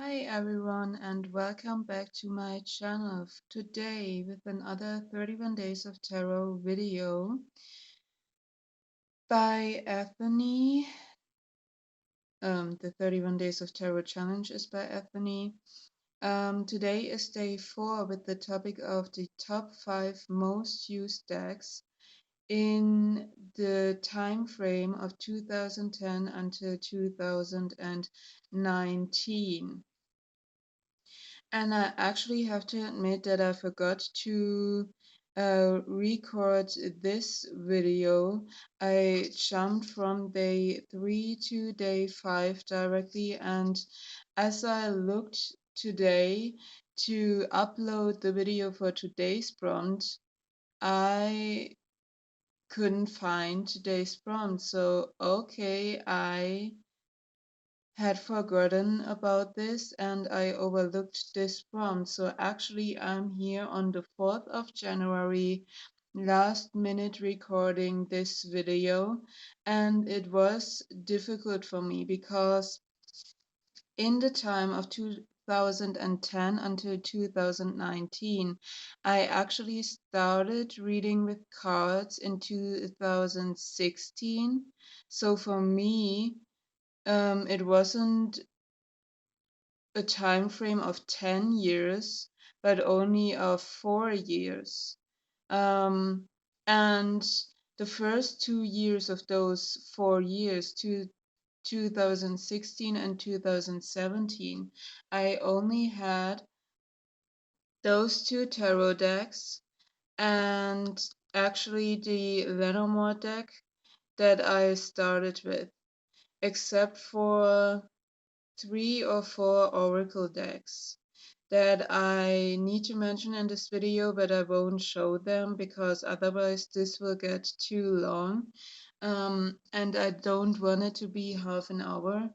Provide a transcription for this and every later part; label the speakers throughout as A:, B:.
A: Hi everyone and welcome back to my channel today with another 31 Days of Tarot video by Ethony. The 31 Days of Tarot challenge is by Ethony. Today is day 4 with the topic of the top 5 most used decks in the time frame of 2010 until 2019. And I actually have to admit that I forgot to record this video. I jumped from day 3 to day 5 directly, and as I looked today to upload the video for today's prompt, I couldn't find today's prompt. So, okay, I had forgotten about this and I overlooked this prompt. So actually I'm here on the 4th of January, last minute recording this video, and it was difficult for me because in the time of 2010 until 2019, I actually started reading with cards in 2016. So for me, it wasn't a time frame of 10 years, but only of 4 years. Um, and the first 2 years of those 4 years, 2016 and 2017, I only had those two tarot decks and actually the Lenormand deck that I started with, except for 3 or 4 oracle decks that I need to mention in this video, but I won't show them because otherwise this will get too long. And I don't want it to be half an hour.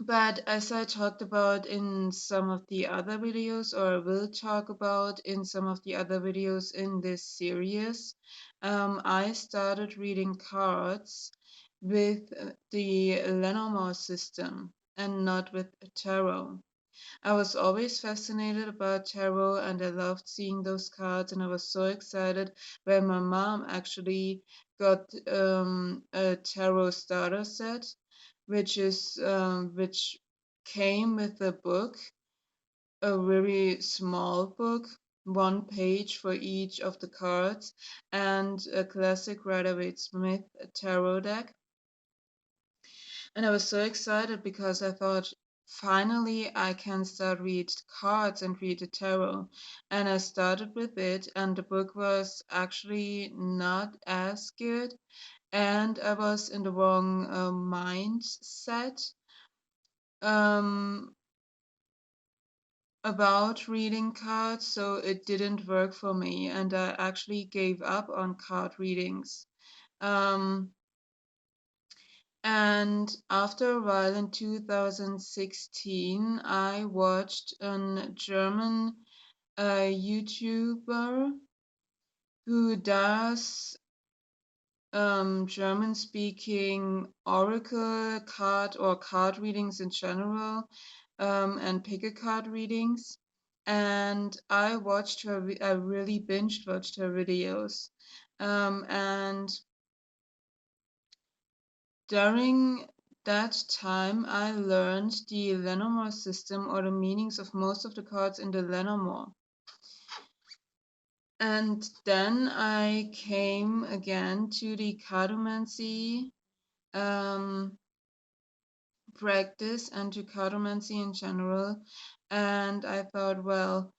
A: But as I talked about in some of the other videos, or will talk about in some of the other videos in this series, I started reading cards with the Lenormand system and not with tarot. I was always fascinated about tarot and I loved seeing those cards, and I was so excited when my mom actually got a tarot starter set, which came with a book, a very small book, 1 page for each of the cards, and a classic Rider-Waite-Smith tarot deck. And I was so excited because I thought, finally, I can start read cards and read the tarot. And I started with it, and the book was actually not as good. And I was in the wrong mindset um, about reading cards, so it didn't work for me. And I actually gave up on card readings. Um, And after a while in 2016, I watched a German YouTuber who does German speaking oracle card or card readings in general, and pick a card readings. And I watched her, I really binge watched her videos. And during that time, I learned the Lenormand system, or the meanings of most of the cards in the Lenormand. And then I came again to the cartomancy practice and to cartomancy in general. And I thought, well,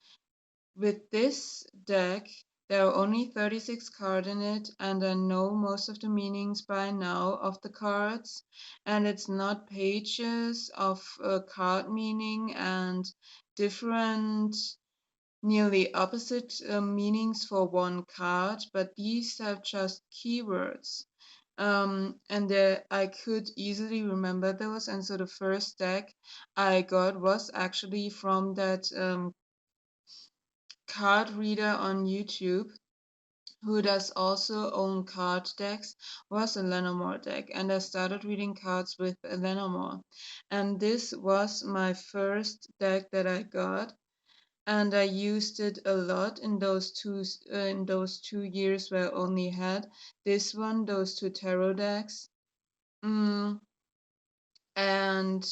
A: with this deck, there are only 36 cards in it, and I know most of the meanings by now of the cards, and it's not pages of card meaning and different, nearly opposite meanings for one card, but these have just keywords. And I could easily remember those, and so the first deck I got was actually from that card reader on YouTube who does also own card decks, was a Lenormand deck, and I started reading cards with a Lenormand. And this was my first deck that I got, and I used it a lot in those 2 years where I only had this one, those two tarot decks, and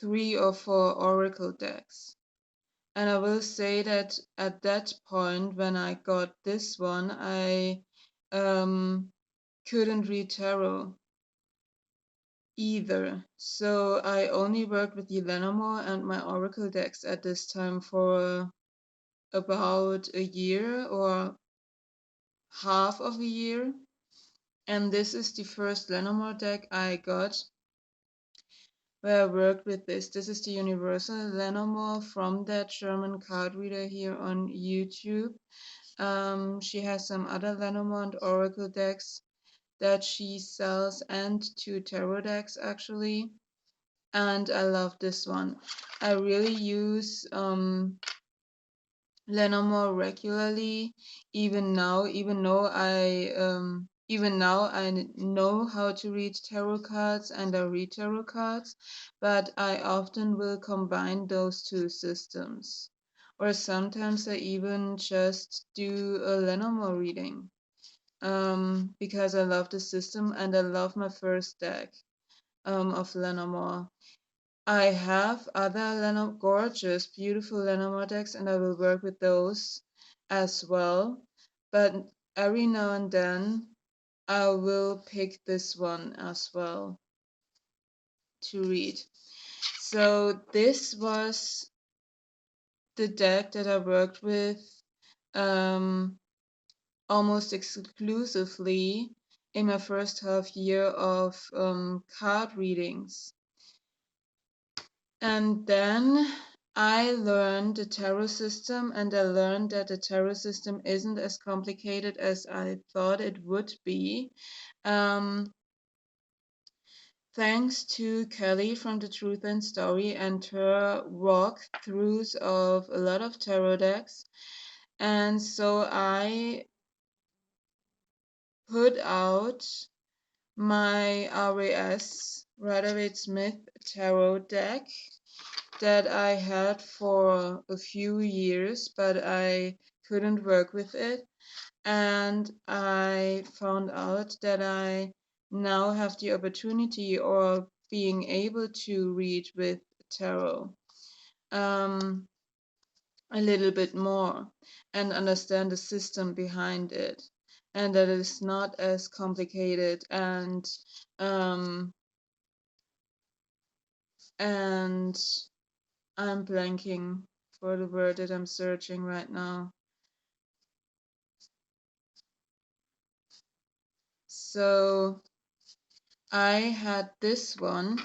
A: 3 or 4 oracle decks. And I will say that at that point, when I got this one, I couldn't read tarot either. So I only worked with the Lenormand and my oracle decks at this time for about a year or half of a year. And this is the first Lenormand deck I got where I worked with this. This is the Universal Lenormand from that German card reader here on YouTube. She has some other Lenormand oracle decks that she sells and 2 tarot decks actually. And I love this one. I really use Lenormand regularly, even now, even now I know how to read tarot cards and I read tarot cards, but I often will combine those 2 systems. Or sometimes I even just do a Lenormand reading, because I love the system and I love my first deck of Lenormand. I have other gorgeous, beautiful Lenormand decks, and I will work with those as well. But every now and then, I will pick this one as well to read. So this was the deck that I worked with almost exclusively in my first half year of card readings. And then I learned the tarot system, and I learned that the tarot system isn't as complicated as I thought it would be. Thanks to Kelly from The Truth and Story and her walkthroughs of a lot of tarot decks. And so I put out my RAS, Rider-Waite-Smith tarot deck that I had for a few years, but I couldn't work with it. And I found out that I now have the opportunity or being able to read with tarot a little bit more and understand the system behind it, and that it is not as complicated um, and I'm blanking for the word that I'm searching right now. So I had this one,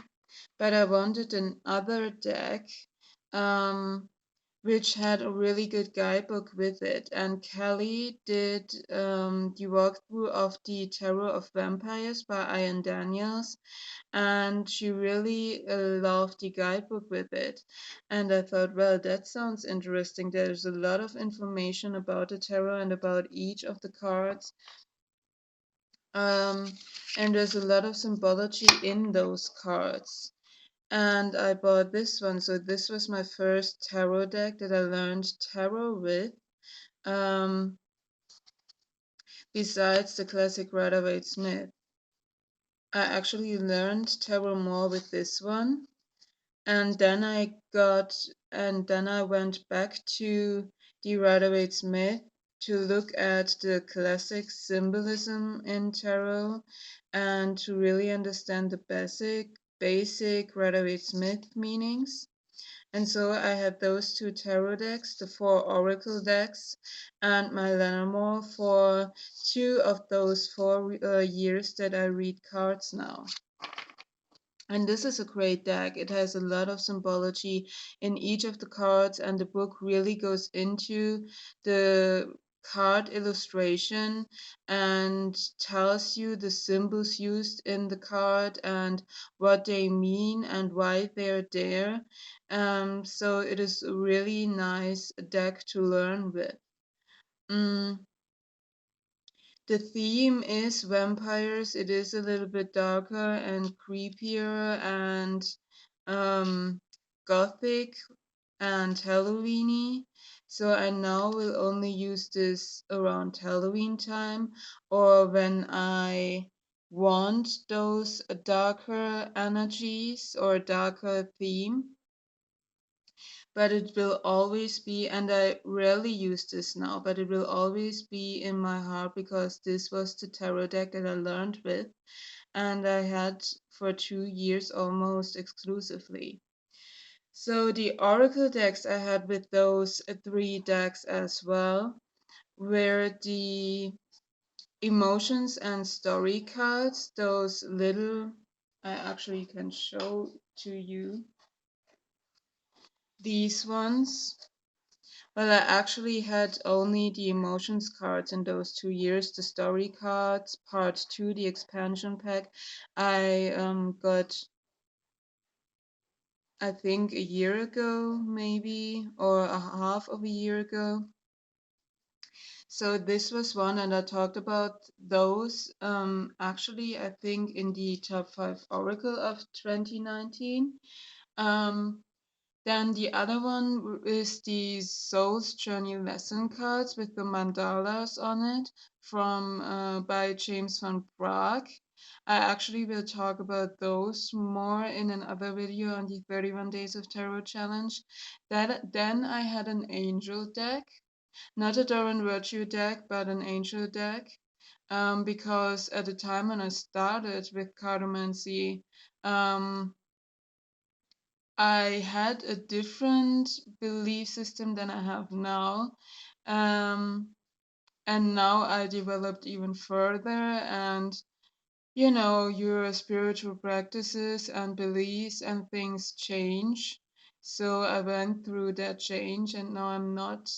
A: but I wanted another deck, which had a really good guidebook with it. And Kelly did the walkthrough of the Tarot of Vampyres by Ian Daniels, and she really loved the guidebook with it. And I thought, well, that sounds interesting. There's a lot of information about the tarot and about each of the cards. And there's a lot of symbology in those cards. And I bought this one. So this was my first tarot deck that I learned tarot with. Besides the classic Rider-Waite-Smith. I actually learned tarot more with this one. And then I went back to the Rider-Waite-Smith to look at the classic symbolism in tarot and to really understand the basic Rider-Waite-Smith meanings. And so I had those 2 tarot decks, the 4 oracle decks, and my Lenormand for 2 of those 4 years that I read cards now. And this is a great deck. It has a lot of symbology in each of the cards, and the book really goes into the card illustration and tells you the symbols used in the card and what they mean and why they're there. So it is a really nice deck to learn with. Mm. The theme is vampires. It is a little bit darker and creepier and um, gothic and Halloweeny. So I now will only use this around Halloween time or when I want those darker energies or darker theme. But it will always be, and I rarely use this now, but it will always be in my heart because this was the tarot deck that I learned with and I had for 2 years almost exclusively. So the oracle decks I had with those three decks as well were the emotions and story cards, those little, I actually can show to you these ones. Well, I actually had only the emotions cards in those 2 years, the story cards, part two, the expansion pack. I got, I think, a year ago, maybe, or a half of a year ago. So this was one, and I talked about those actually, I think, in the top 5 Oracle of 2019. Um, Then the other one is the Soul's Journey lesson cards with the mandalas on it from by James van Praag. I actually will talk about those more in another video on the 31 Days of Tarot challenge. Then I had an angel deck, not a Doran Virtue deck, but an angel deck. Because at the time when I started with cartomancy, I had a different belief system than I have now. Um, and now I developed even further, and your spiritual practices and beliefs and things change. So I went through that change, and now I'm not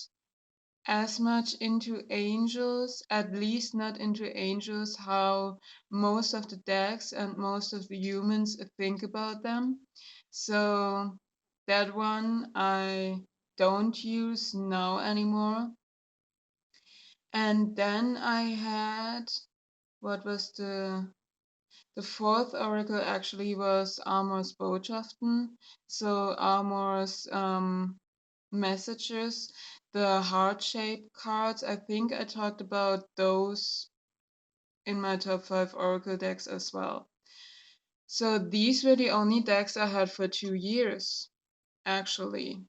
A: as much into angels, at least not into angels how most of the decks and most of the humans think about them. So that one I don't use now anymore. And then I had, what was the fourth oracle actually was Amor's Botschaften. So Amor's messages, the heart-shaped cards. I think I talked about those in my top 5 Oracle decks as well. So these were the only decks I had for 2 years, actually.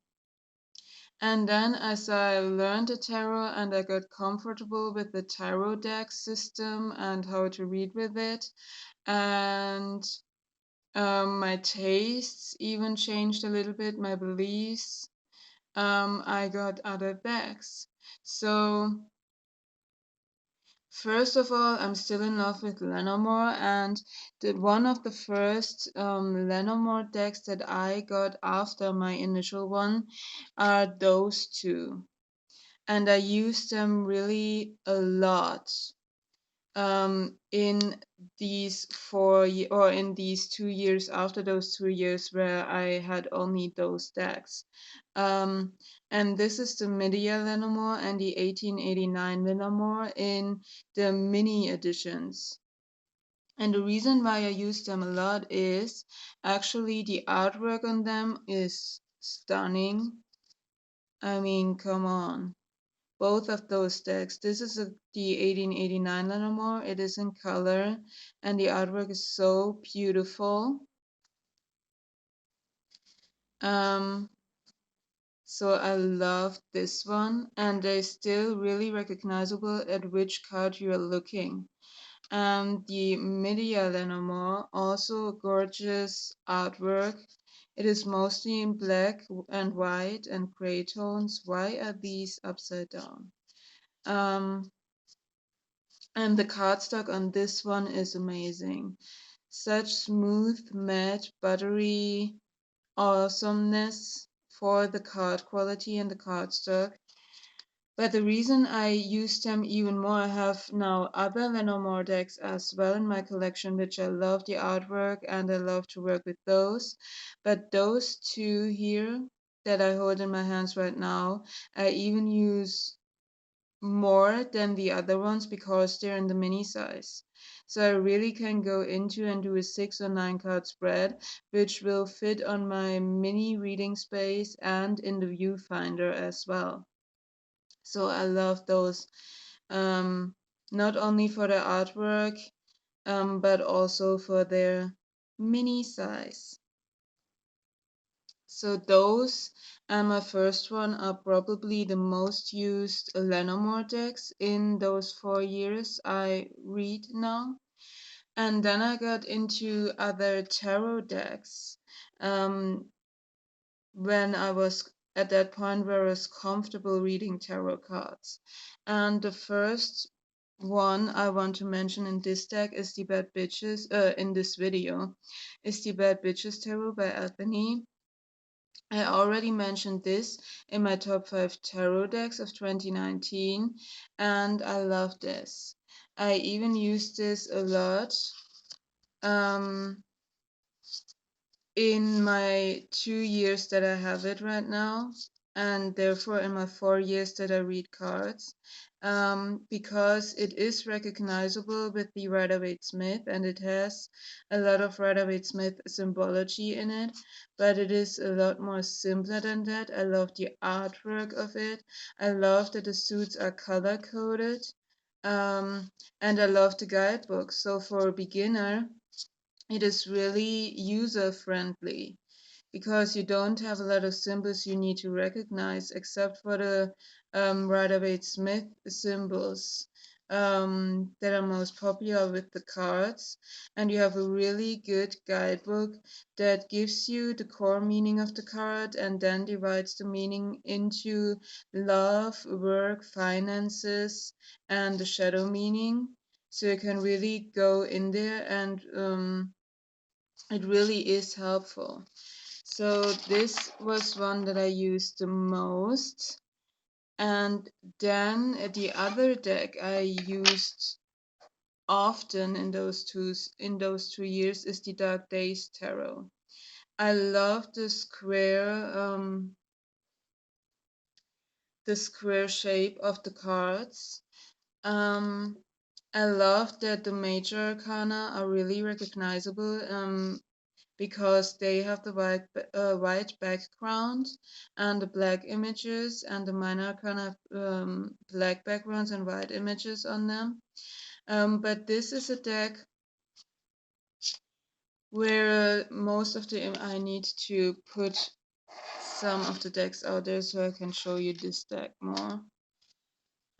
A: And then as I learned the tarot and I got comfortable with the tarot deck system and how to read with it, and my tastes even changed a little bit, my beliefs, I got other decks. So first of all, I'm still in love with Lenormand, and one of the first Lenormand decks that I got after my initial one are those two, and I use them really a lot in these or in these 2 years after those 2 years where I had only those decks. Um, and this is the Middia Lenormand and the 1889 Lenormand in the mini editions. And the reason why I use them a lot is actually the artwork on them is stunning. I mean, come on. Both of those decks. This is the 1889 Lenormand. It is in color, and the artwork is so beautiful. Um, so I love this one, and they're still really recognizable at which card you are looking. The Middia Lenormand, also gorgeous artwork. It is mostly in black and white and gray tones. Why are these upside down? And the cardstock on this one is amazing. Such smooth, matte, buttery awesomeness for the card quality and the cardstock. But the reason I use them even more, I have now other Lenormand decks as well in my collection, which I love the artwork and I love to work with those. But those two here that I hold in my hands right now, I even use more than the other ones because they're in the mini size. So I really can go into and do a 6 or 9 card spread, which will fit on my mini reading space and in the viewfinder as well. So I love those, um, not only for the artwork, but also for their mini size. So those, my first one, are probably the most used Lenormand decks in those 4 years I read now. And then I got into other tarot decks when I was at that point where I was comfortable reading tarot cards. And the first one I want to mention in this deck is the Bad Bitches, in this video, is the Bad Bitches Tarot by Ethony. I already mentioned this in my top 5 tarot decks of 2019, and I love this. I even use this a lot in my 2 years that I have it right now, and therefore in my 4 years that I read cards, because it is recognizable with the Rider-Waite-Smith, and it has a lot of Rider-Waite-Smith symbology in it, but it is a lot more simpler than that. I love the artwork of it. I love that the suits are color coded, and I love the guidebook. So for a beginner, it is really user friendly because you don't have a lot of symbols you need to recognize except for the Rider-Waite-Smith symbols that are most popular with the cards. And you have a really good guidebook that gives you the core meaning of the card and then divides the meaning into love, work, finances, and the shadow meaning. So you can really go in there and it really is helpful. So this was one that I used the most. And then the other deck I used often in those 2 years is the Dark Days Tarot. I love the square shape of the cards. Um, I love that the major arcana are really recognizable. Because they have the white background and the black images, and the minor kind of black backgrounds and white images on them. But this is a deck where most of the I need to put some of the decks out there so I can show you this deck more.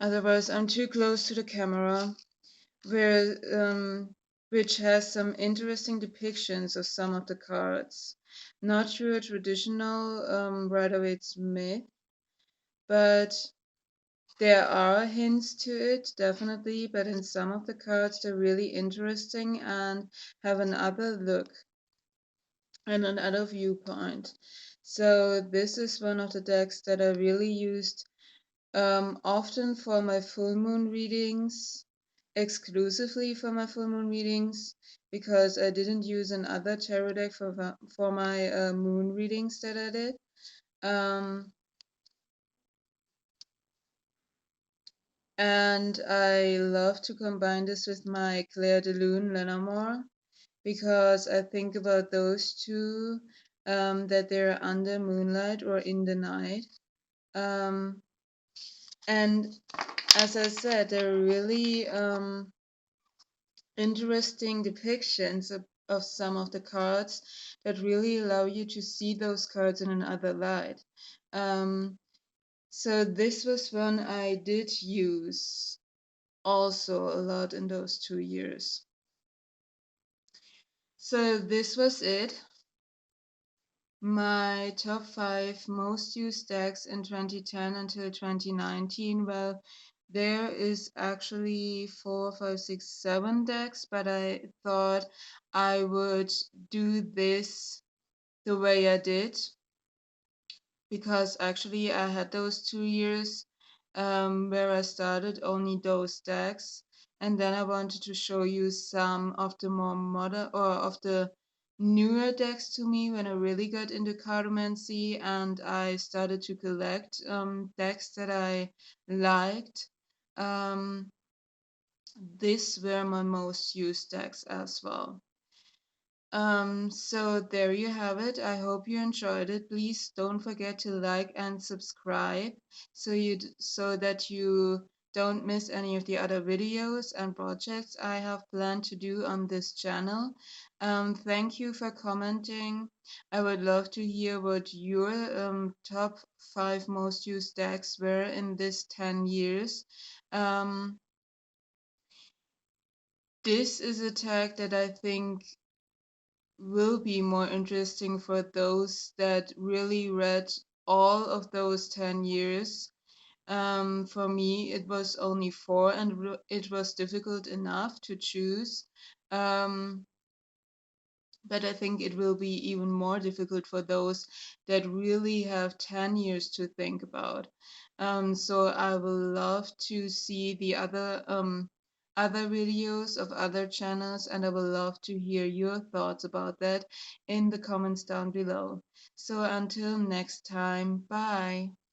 A: Otherwise, I'm too close to the camera. Where which has some interesting depictions of some of the cards. Not through a traditional Rider-Waite-Smith, but there are hints to it, definitely, but in some of the cards they're really interesting and have another look and another viewpoint. So this is one of the decks that I really used often for my full moon readings, exclusively for my full moon readings, because I didn't use another tarot deck for my moon readings that I did. And I love to combine this with my Claire de Lune Lenormand, because I think about those two, that they're under moonlight or in the night. And as I said, they're really interesting depictions of some of the cards that really allow you to see those cards in another light. So this was one I did use also a lot in those 2 years. So this was it. My top 5 most used decks in 2010 until 2019. Well, there is actually 4, 5, 6, 7 decks, but I thought I would do this the way I did because actually I had those 2 years where I started only those decks, and then I wanted to show you some of the more modern or of the newer decks to me when I really got into cartomancy and I started to collect decks that I liked. Um, these were my most used decks as well. So there you have it. I hope you enjoyed it. Please don't forget to like and subscribe so that you don't miss any of the other videos and projects I have planned to do on this channel. Thank you for commenting. I would love to hear what your top 5 most used decks were in this 10 years. Um, this is a tag that I think will be more interesting for those that really read all of those 10 years. For me, it was only four, and it was difficult enough to choose. Um, but I think it will be even more difficult for those that really have 10 years to think about. So I will love to see the other videos of other channels, and I will love to hear your thoughts about that in the comments down below. So until next time, bye.